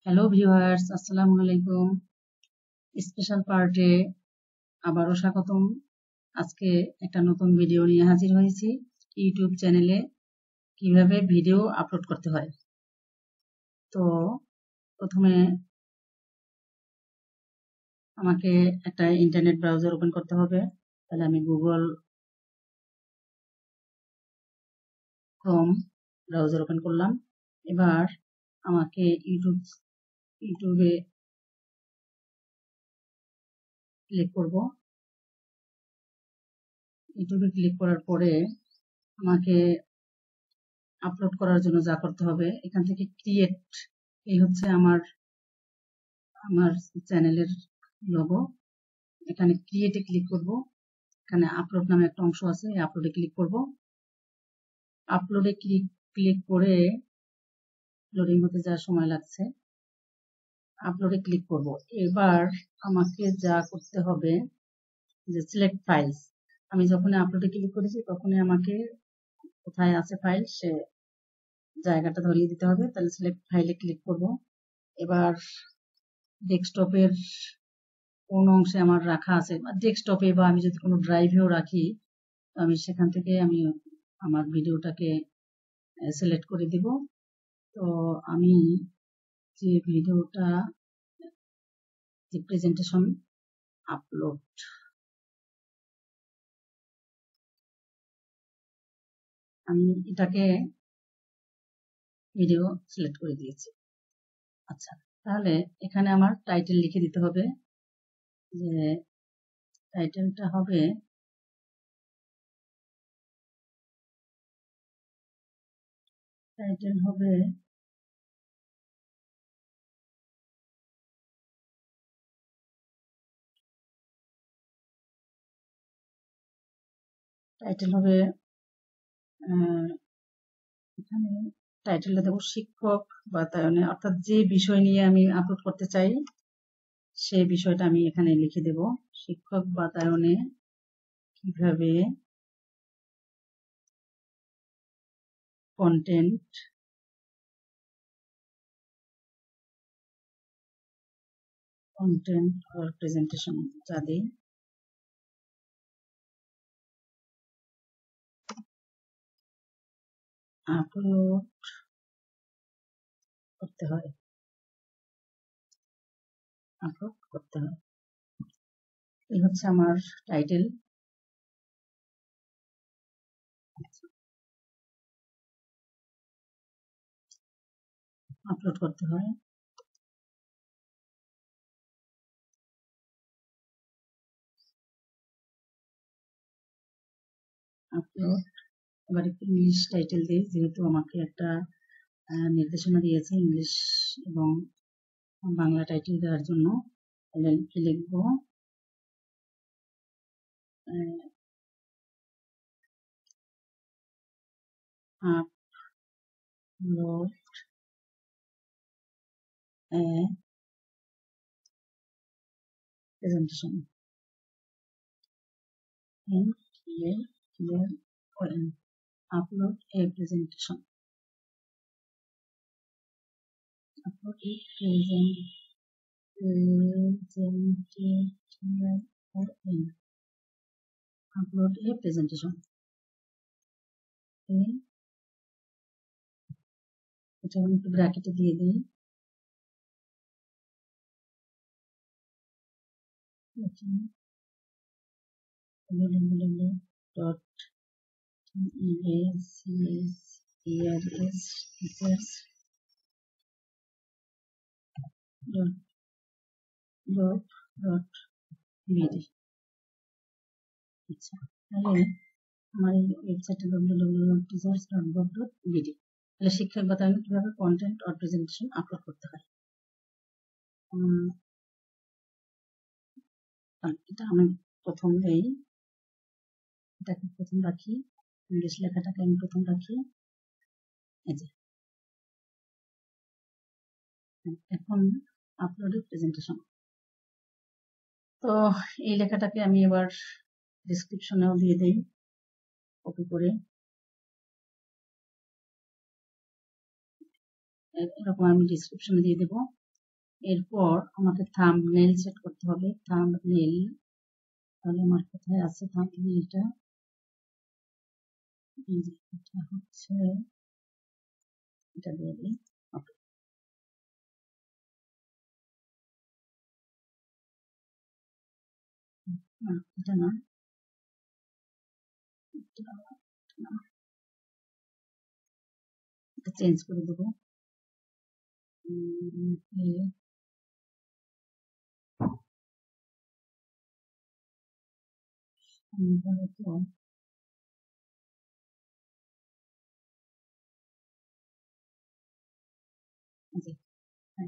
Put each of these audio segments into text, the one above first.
Hello viewers, আসসালামু আলাইকুম। Special পার্টে আবারও স্বাগতম। আজকে একটা নতুন ভিডিও নিয়ে হাজির হয়েছি। ইউটিউব চ্যানেলে কিভাবে ভিডিও আপলোড করতে হয়। তো প্রথমে আমাকে একটা ইন্টারনেট ব্রাউজার ওপেন করতে হবে। তাহলে আমি গুগল ক্রোম ব্রাউজার ওপেন করলাম। এবার আমাকে ইউটিউবে ক্লিক করব। ইউটিউবে ক্লিক করার পরে আমাকে আপলোড করার জন্য যা করতে হবে, এখান থেকে ক্রিয়েট, এই হচ্ছে আমার চ্যানেলের লোগো। এখানে ক্রিয়েটে ক্লিক করব। এখানে আপলোড নামে একটা অংশ আছে, আপলোডে ক্লিক করব। আপলোডে ক্লিক করে লোডিং হতে যা সময় লাগছে, আপলোডে ক্লিক করব। এবার আমাকে যা করতে হবে যে সিলেক্ট ফাইলস, আমি যখন আপলোডে ক্লিক করেছি তখনই আমাকে কোথায় আছে ফাইল সে জায়গাটা ধরিয়ে দিতে হবে। তাহলে সিলেক্ট ফাইলে ক্লিক করব। এবার ডেস্কটপের কোন অংশে আমার রাখা আছে, ডেস্কটপে বা আমি যদি কোনো ড্রাইভেও রাখি, আমি সেখান থেকে আমি আমার ভিডিওটাকে সিলেক্ট করে দিব। তো আমি যে ভিডিওটা, যে প্রেজেন্টেশন আপলোড, আমি এটাকে ভিডিও সিলেক্ট করে দিয়েছি। আচ্ছা, তাহলে এখানে আমার টাইটেল লিখে দিতে হবে। যে টাইটেলটা হবে টাইটেল হবে এখানে টাইটেলটা দেবো শিক্ষক বাতায়নে, অর্থাৎ যে বিষয় নিয়ে আমি আপলোড করতে চাই সেই বিষয়টা আমি এখানে লিখে দেব। শিক্ষক বাতায়নে কিভাবে কন্টেন্ট or প্রেজেন্টেশন ইত্যাদি আপলোড করতে হয়। এই হচ্ছে আমার টাইটেল। আপলোড করতে হয়। আপলোড, এবার একটু ইংলিশ টাইটেল দিই, যেহেতু আমাকে একটা নির্দেশনা দিয়েছে ইংলিশ এবং বাংলা টাইটেল দেওয়ার জন্য। লিখবো upload presentation in clear upload a presentation. Upload a upload a presentation. এটা আমি একটু ব্র্যাকেটে দিয়ে দিই। www.teachers.bd। আচ্ছা, তাহলে আমার এই ওয়েবসাইটটা www.teachers.gov.bd। তাহলে শিক্ষক বাতায়নে কিভাবে কন্টেন্ট অর প্রেজেন্টেশন আপলোড করতে হয়। এটা আমি প্রথম এটাকে প্রথম রাখি, ইংলিশ লেখাটাকে আমি প্রথম রাখি। এই যে এখন আপলোডে প্রেজেন্টেশন। তো এই লেখাটাকে আমি এবার ডেসক্রিপশনেও দিয়ে দেই, কপি করে। এরকম আমি ডেসক্রিপশনে দিয়ে দেব। এরপর আমাকে থাম্বনেল সেট করতে হবে। থাম্বনেল, তাহলে আমার কোথায় আছে থাম্বনেলটা? এটা হচ্ছে, এটা দিয়ে দিই। ওকে, এটা না, এটা চেঞ্জ করে দেবো।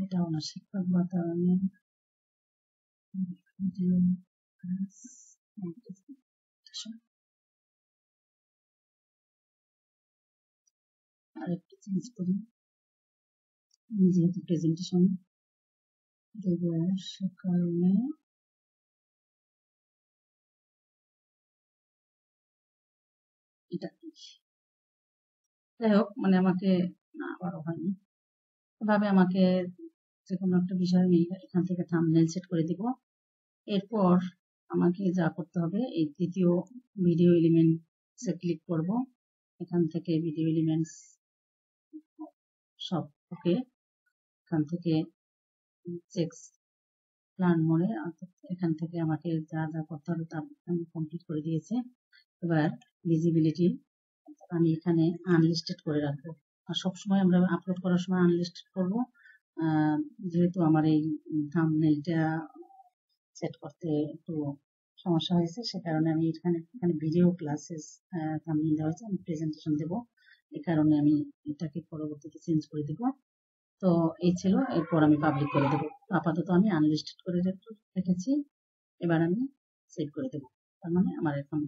এটা আমার শিক্ষক বাতায়নের আরেকটু চেঞ্জ করি, যেহেতু প্রেজেন্টেশন দেবো সে কারণে এটা। যাই হোক, মানে আমাকে না আবারও হয়নি, এভাবে আমাকে যে কোনো একটা বিষয় আমি এখান থেকে থাম্বনেল সেট করে দিব। এরপর আমাকে যা করতে হবে, এই দ্বিতীয় ভিডিও এলিমেন্টসে ক্লিক করব। এখান থেকে ভিডিও এলিমেন্টস সব ওকে, এখান থেকে চেক্স প্ল্যান মোড়ে, এখান থেকে আমাকে যা যা করতে হবে তা আমি কমপ্লিট করে দিয়েছে। এবার ভিজিবিলিটি আমি এখানে আনলিস্টেড করে রাখবো, আর সবসময় আমরা আপলোড করার সময় আনলিস্টেড করবো। যেহেতু আমার এই থাম্বনেলটা সেট করতে একটু সমস্যা হয়েছে, সে কারণে আমি এখানে ভিডিও ক্লাসেস থাম্বনেল দেওয়া হয়েছে, আমি প্রেজেন্টেশন দেবো, এই কারণে আমি এটাকে পরবর্তীতে চেঞ্জ করে দেবো। তো এই ছিল, এরপর আমি পাবলিক করে দেবো। আপাতত আমি আনলিস্টেড করে রেখেছি, এবার আমি সেভ করে দেবো। তার মানে আমার এখন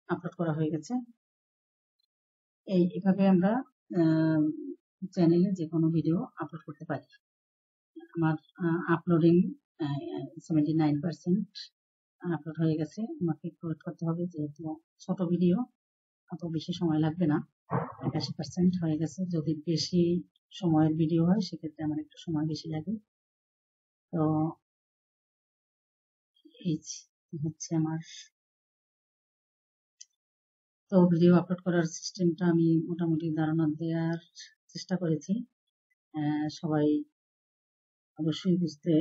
আপলোড করা হয়ে গেছে। এইভাবে আমরা চ্যানেলে যে কোনো ভিডিও আপলোড করতে পারি। আমার আপলোডিং 79% আপলোড হয়ে গেছে। আমাকে একটু ওয়েট করতে হবে, যেহেতু ছোট ভিডিও, অত বেশি সময় লাগবে না। 81% হয়ে গেছে। যদি বেশি সময়ের ভিডিও হয় সেক্ষেত্রে আমার একটু সময় বেশি লাগে। তো এই হচ্ছে আমার, তো ভিডিও আপলোড করার সিস্টেমটা আমি মোটামুটি ধারণা দেওয়ার চেষ্টা করেছি। সবাই অবশ্যই বুঝতে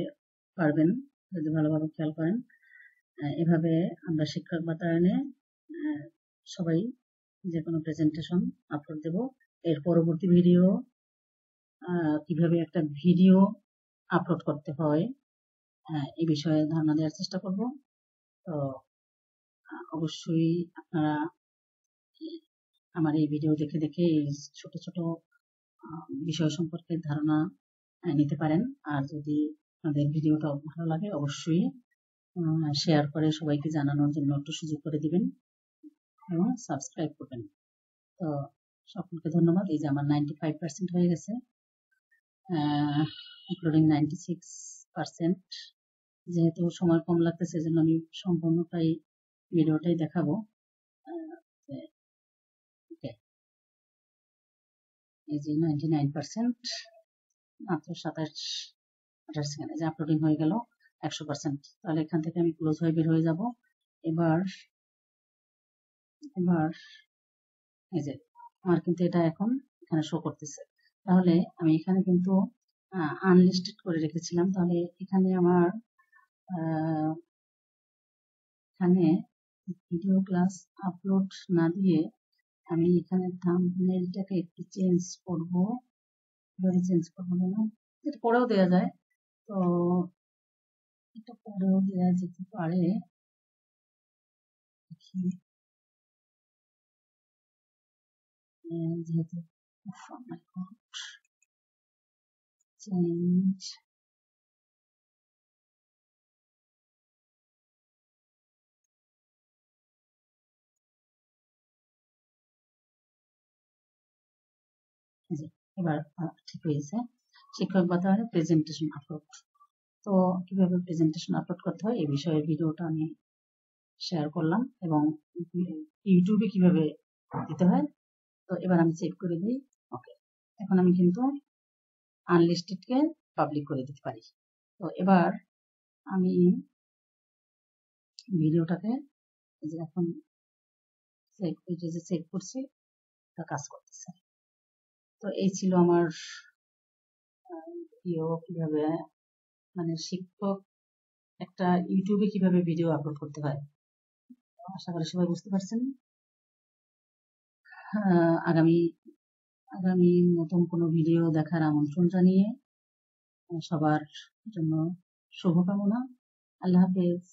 পারবেন যদি ভালোভাবে খেয়াল করেন। এভাবে আমরা শিক্ষক বাতায়নে সবাই যে কোনো প্রেজেন্টেশন আপলোড দেব। এর পরবর্তী ভিডিও কিভাবে একটা ভিডিও আপলোড করতে হয় এই বিষয়ে ধারণা দেওয়ার চেষ্টা করব। তো অবশ্যই আপনারা আমার এই ভিডিও দেখে দেখে এই ছোট ছোট বিষয় সম্পর্কে ধারণা নিতে পারেন। আর যদি আপনাদের ভিডিওটা ভালো লাগে অবশ্যই শেয়ার করে সবাইকে জানানোর জন্য একটু সুযোগ করে দিবেন এবং সাবস্ক্রাইব করবেন। তো সকলকে ধন্যবাদ। এই যে আমার 95% হয়ে গেছে, ইনক্লুডিং 96%। যেহেতু সময় কম লাগতেছে, সেজন্য আমি সম্পূর্ণটাই ভিডিওটাই দেখাবো। এই যে 99%, মাত্র 27-28 সেকেন্ডে যে আপলোডিং হয়ে গেল 100%। তাহলে এখান থেকে আমি ক্লোজ হয়ে বের হয়ে যাব। এবার এই যে আমার কিন্তু এটা এখন এখানে শো করতেছে। তাহলে আমি এখানে কিন্তু আনলিস্টেড করে রেখেছিলাম। তাহলে এখানে আমার এখানে ভিডিও ক্লাস আপলোড না দিয়ে আমি এখানে থাম্বনেলটাকে একটু চেঞ্জ করব। চেঞ্জ করবো না, এটা পরেও দেওয়া যায়। তো এটা পরেও দেওয়া যেতে পারে, যেহেতু চেঞ্জ এবার ঠিক হয়েছে। শিক্ষক বাতায়নে প্রেজেন্টেশন আপলোড। তো কিভাবে প্রেজেন্টেশন আপলোড করতে হয় এই বিষয়ে ভিডিওটা আমি শেয়ার করলাম, এবং ইউটিউবে কিভাবে দিতে হয়। তো এবার আমি চেক করে দিই। ওকে, এখন আমি কিন্তু আনলিস্টেডকে পাবলিক করে দিতে পারি। তো এবার আমি ভিডিওটাকে এই যে এখন সেভ করছি, তা কাজ করতেছে। তো এই ছিল আমার ভিডিও কিভাবে, মানে শিক্ষক একটা ইউটিউবে কিভাবে ভিডিও আপলোড করতে হয়। আশা করি সবাই বুঝতে পারছেন। আগামী নতুন কোনো ভিডিও দেখার আমন্ত্রণ জানিয়ে সবার জন্য শুভকামনা। আল্লাহ হাফেজ।